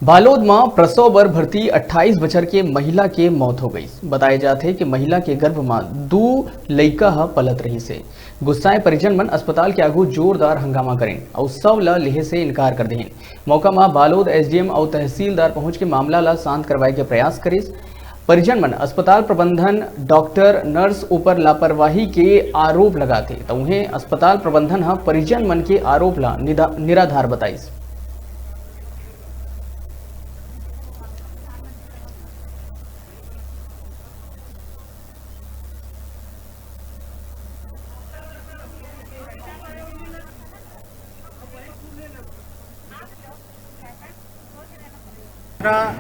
बालोद में प्रसव बर भर्ती 28 बछर के महिला के मौत हो गई। बताए जाते कि महिला के गर्भ में 2 लइका पलत रही से। गुस्साए परिजन मन अस्पताल के आगू जोरदार हंगामा करें और सब ला लेहे से इनकार कर दें। मौका में बालोद एसडीएम और तहसीलदार पहुंच के मामला ला शांत करवाए के प्रयास करिस। परिजन मन अस्पताल प्रबंधन डॉक्टर नर्स ऊपर लापरवाही के आरोप लगाते तो उन्हें अस्पताल प्रबंधन परिजन मन के आरोप ला निराधार बताइस।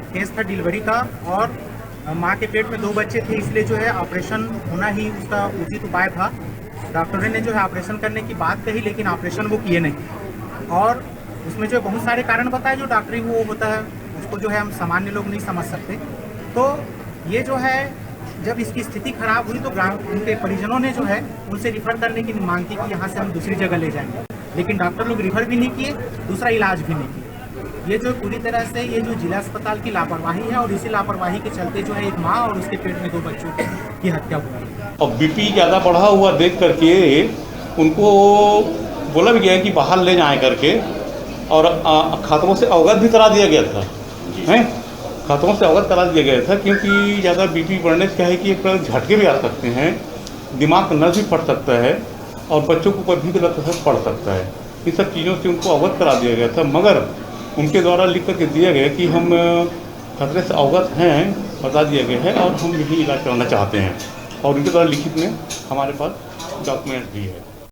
केस था डिलीवरी का और माँ के पेट में 2 बच्चे थे, इसलिए जो है ऑपरेशन होना ही उसका उचित उपाय था। डॉक्टरों ने जो है ऑपरेशन करने की बात कही, लेकिन ऑपरेशन वो किए नहीं और उसमें जो बहुत सारे कारण बताए। जो डॉक्टरी वो होता है उसको जो है हम सामान्य लोग नहीं समझ सकते। तो ये जो है जब इसकी स्थिति खराब हुई तो उनके परिजनों ने जो है उनसे रिफर करने की मांग की कि यहाँ से हम दूसरी जगह ले जाएंगे, लेकिन डॉक्टर लोग रिफर भी नहीं किए, दूसरा इलाज भी नहीं किए। ये जो पूरी तरह से ये जो जिला अस्पताल की लापरवाही है और इसी लापरवाही के चलते जो है एक माँ और उसके पेट में 2 बच्चों की हत्या हुई। और बीपी ज़्यादा बढ़ा हुआ देख करके उनको बोला भी गया कि बाहर ले जाएं करके, और खतरों से अवगत भी करा दिया गया था। हैं खतरों से अवगत करा दिया गया था, क्योंकि ज़्यादा बीपी बढ़ने से क्या है कि एक तरह झटके भी आ सकते हैं, दिमाग का नर्व भी फट सकता है और बच्चों को कोई भी गलत असर पड़ सकता है। इन सब चीज़ों से उनको अवगत करा दिया गया था, मगर उनके द्वारा लिख करके दिया गया कि हम खतरे से अवगत हैं, बता दिया गया है और हम यही इलाज कराना चाहते हैं, और उनके द्वारा लिखित में हमारे पास डॉक्यूमेंट भी है।